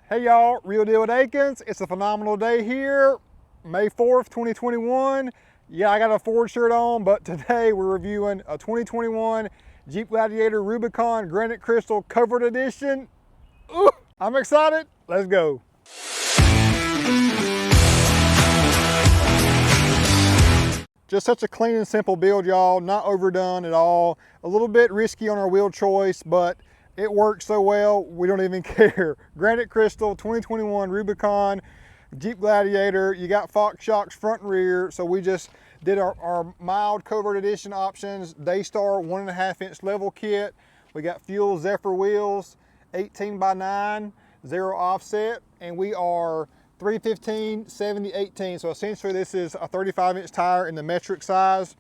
Hey y'all, Real Deal with Akins. It's a phenomenal day here, May 4th, 2021. Yeah, I got a Ford shirt on, but today we're reviewing a 2021 Jeep Gladiator Rubicon Granite Crystal Covert Edition. Ooh, I'm excited. Let's go. Just such a clean and simple build, y'all. Not overdone at all. A little bit risky on our wheel choice, but it works so well, we don't even care. Granite Crystal 2021 Rubicon Jeep Gladiator. You got Fox shocks front and rear, so we just did our mild Covert Edition options. Daystar 1.5 inch level kit. We got fuel Zephyr wheels, 18x9, 0 offset, and we are 315, 70, 18. So essentially this is a 35 inch tire in the metric size.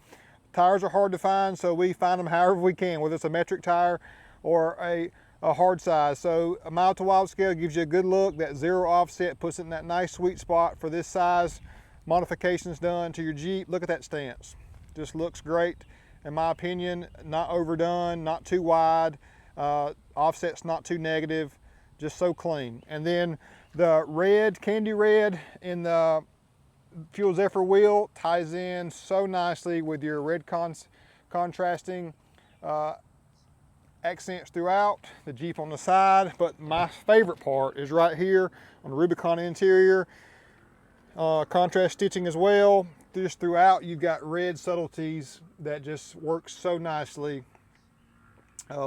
Tires are hard to find, so we find them however we can, whether it's a metric tire or a hard size. So a mild to wild scale gives you a good look. That 0 offset puts it in that nice sweet spot for this size. Modifications done to your Jeep. Look at that stance. Just looks great in my opinion. Not overdone, not too wide. Offset's not too negative, just so clean. And then the red, candy red in the fuel Zephyr wheel ties in so nicely with your red contrasting accents throughout, the Jeep on the side. But my favorite part is right here on the Rubicon interior. Contrast stitching as well. Just throughout you've got red subtleties that just work so nicely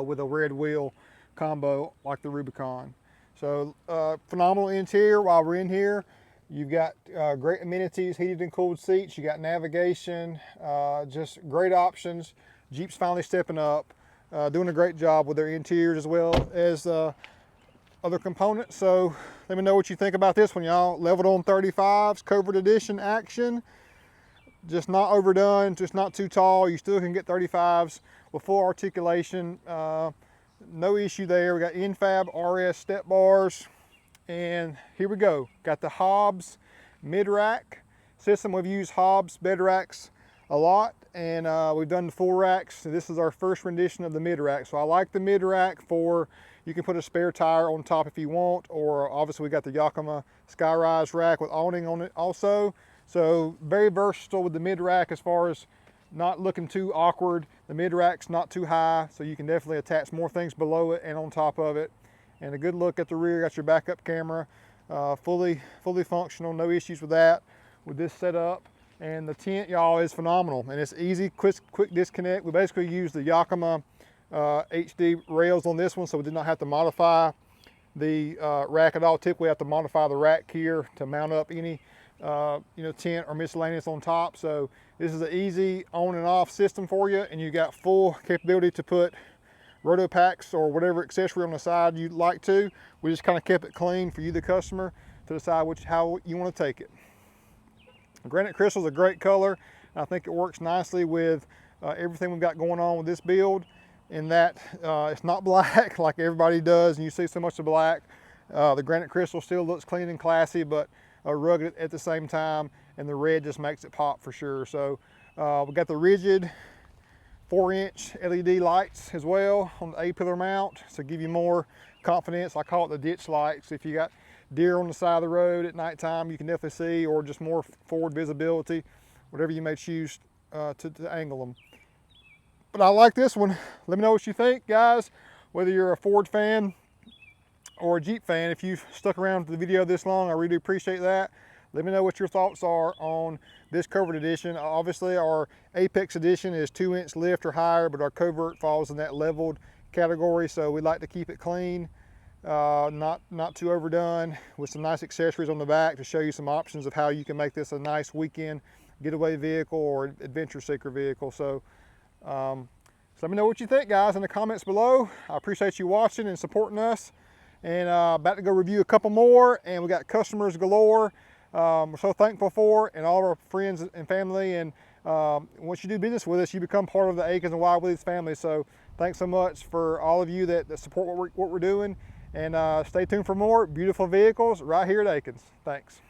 with a red wheel combo like the Rubicon. So phenomenal interior. While we're in here, you've got great amenities, heated and cooled seats, you got navigation, just great options. Jeep's finally stepping up. Doing a great job with their interiors as well as other components. So let me know what you think about this one, y'all. Leveled on 35s, Covert Edition action. Just not overdone, just not too tall. You still can get 35s with full articulation. No issue there. We got Infab RS step bars. And here we go. Got the Hobbs mid-rack system. We've used Hobbs bed racks a lot, and we've done the full racks. So this is our first rendition of the mid-rack. So I like the mid-rack for, you can put a spare tire on top if you want, or obviously we got the Yakima Skyrise rack with awning on it also. So very versatile with the mid-rack as far as not looking too awkward. The mid-rack's not too high, so you can definitely attach more things below it and on top of it. And a good look at the rear, got your backup camera, fully functional, no issues with that with this setup. And the tent, y'all, is phenomenal, and it's easy, quick disconnect. We basically used the Yakima HD rails on this one, so we did not have to modify the rack at all. Typically, we have to modify the rack here to mount up any tent or miscellaneous on top. So this is an easy on and off system for you, and you got full capability to put roto packs or whatever accessory on the side you'd like to. We just kind of kept it clean for you, the customer, to decide how you want to take it. Granite Crystal is a great color. I think it works nicely with everything we've got going on with this build, in that it's not black like everybody does and you see so much of black. The Granite Crystal still looks clean and classy, but rugged at the same time, and the red just makes it pop for sure. So we got the rigid 4-inch LED lights as well on the A-pillar mount to give you more confidence. I call it the ditch lights. If you got deer on the side of the road at nighttime, you can definitely see, or just more forward visibility, whatever you may choose to angle them. But I like this one. Let me know what you think, guys, whether you're a Ford fan or a Jeep fan. If you've stuck around for the video this long, I really do appreciate that. Let me know what your thoughts are on this Covert Edition. Obviously our Apex Edition is 2-inch lift or higher, but our Covert falls in that leveled category, so we like to keep it clean. Not too overdone, with some nice accessories on the back to show you some options of how you can make this a nice weekend getaway vehicle or adventure seeker vehicle. So let me know what you think, guys, in the comments below. I appreciate you watching and supporting us, and about to go review a couple more, and we got customers galore. We're so thankful for, and all of our friends and family. And once you do business with us, you become part of the Akins and Willies family. So thanks so much for all of you that support what we're doing. And stay tuned for more beautiful vehicles right here at Akins. Thanks.